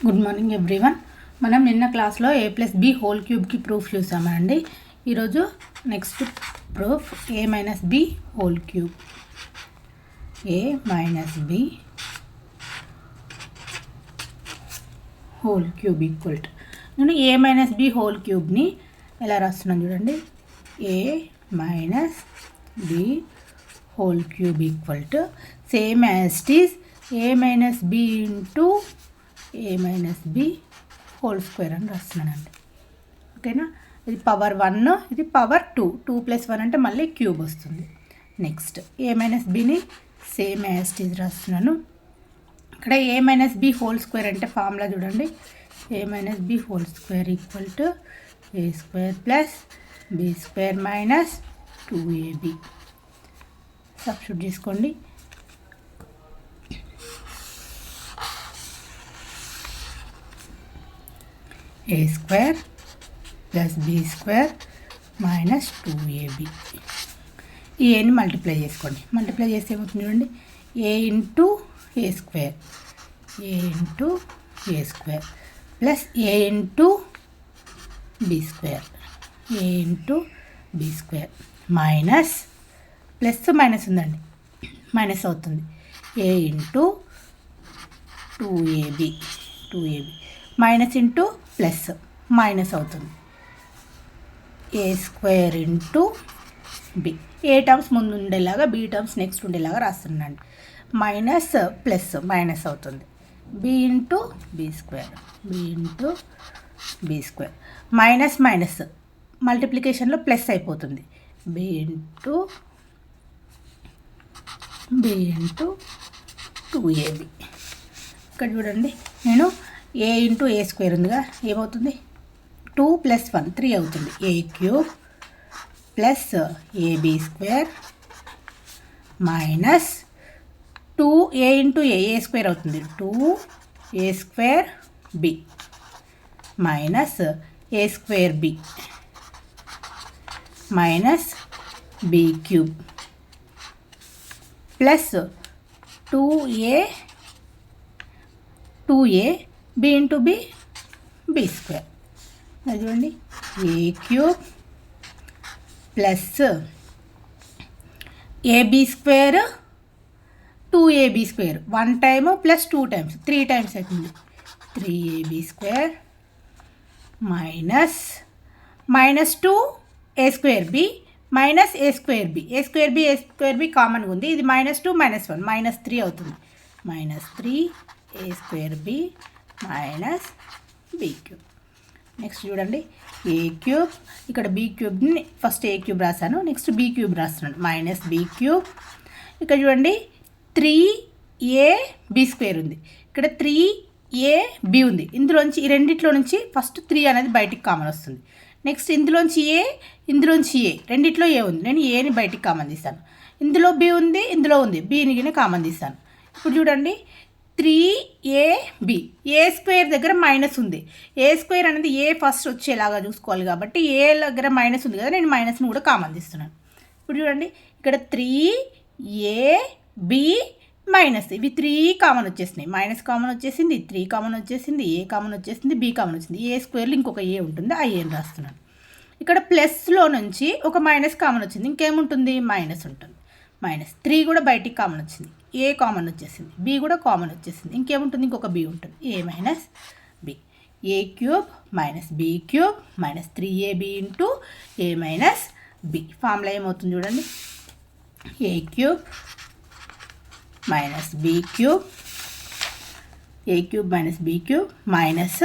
Good morning everyone. మనం నిన్న క్లాస్లో a ప్లస్ బి హోల్ క్యూబ్కి ప్రూఫ్ చూసామండి. ఈరోజు next proof a minus B whole cube. a minus B whole cube equal to, నేను a minus B whole క్యూబ్ని ఎలా రాస్తున్నాను చూడండి. a minus B whole cube equal to same as it is a minus B into a minus B whole square అని రాస్తున్నానండి. ఓకేనా, ఇది power 1, ఇది పవర్ 2. 2 + 1 అంటే మళ్ళీ క్యూబ్ వస్తుంది. నెక్స్ట్ a మైనస్ బిని సేమ్ యాజ్ ఇట్ ఈజ్ రాస్తున్నాను. ఇక్కడ a minus B whole square అంటే ఫార్ములా చూడండి. a minus B whole square equal to a square plus b square minus 2ab. Substitute చేసుకోండి. a square plus b square minus 2ab. ఈ ఏని multiply చేసుకోండి. Multiply చేస్తే ఏమవుతుంది చూడండి. a into a square, a into a square plus a into b square, a into b square minus plus minus ఉందండి, minus అవుతుంది. a into 2ab, 2ab minus into plus minus అవుతుంది. a square into B, A terms ముందు ఉండేలాగా B terms next ఉండేలాగా రాస్తున్నాండి. Minus plus minus అవుతుంది. B into B square, B into B square minus minus మల్టిప్లికేషన్లో plus అయిపోతుంది. B into 2ab. ఇక్కడ చూడండి, నేను a ఇంటూ a స్క్వేర్ ఉందిగా, ఏమవుతుంది 2 + 1 3 అవుతుంది. a cube plus ab square minus 2a into a square అవుతుంది. 2a square b minus a square b minus b cube plus 2a b into b square. అది చూడండి, a cube plus ab square 2ab square 1 time plus 2 times 3 times అవుతుంది. 3ab square minus 2a square b minus a square b కామన్గా ఉంది. ఇది -2 -1 -3 అవుతుంది. -3a square b minus b cube. Next చూడండి, a cube, ఇక్కడ b క్యూబ్ని first a cube రాశాను, next b cube రాస్తున్నాను. Minus b cube. ఇక్కడ చూడండి 3ab స్క్వేర్ ఉంది, ఇక్కడ 3ab ఉంది. ఇందులోంచి ఈ రెండిట్లో నుంచి ఫస్ట్ 3 అనేది బయటికి కామన్ వస్తుంది. నెక్స్ట్ ఇందులోంచి a రెండిట్లో a ఉంది, నేను ఏని బయటికి కామన్ తీస్తాను. ఇందులో b ఉంది, ఇందులో ఉంది, bని కామన్ తీస్తాను. ఇప్పుడు చూడండి 3ab, a స్క్వేర్ దగ్గర మైనస్ ఉంది. a స్క్వేర్ అనేది a ఫస్ట్ వచ్చేలాగా చూసుకోవాలి కాబట్టి a దగ్గర మైనస్ ఉంది కదా, నేను మైనస్ని కూడా కామన్ తీస్తున్నాను. ఇప్పుడు చూడండి, ఇక్కడ 3ab మైనస్, ఇవి 3 కామన్ వచ్చేసినాయి. మైనస్ కామన్ వచ్చేసింది, 3 కామన్ వచ్చేసింది, a కామన్ వచ్చేసింది, b కామన్ వచ్చింది. a స్క్వేర్లో ఇంకొక a ఉంటుంది, ఆ ఏని రాస్తున్నాను. ఇక్కడ ప్లస్లో నుంచి ఒక మైనస్ కామన్ వచ్చింది, ఇంకేముంటుంది మైనస్ ఉంటుంది. -3 కూడా బయటికి కామన్ వచ్చింది, a కామన్ వచ్చేసింది, b కూడా కామన్ వచ్చేసింది, ఇంకేముంటుంది ఇంకొక b ఉంటుంది, a minus b. a cube minus b cube minus 3ab into a minus b. Formula ఏమవుతుంది చూడండి, a cube minus b cube, a cube minus b cube minus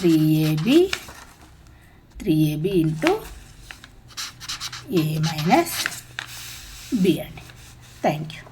3ab into a minus b అండి. Thank you.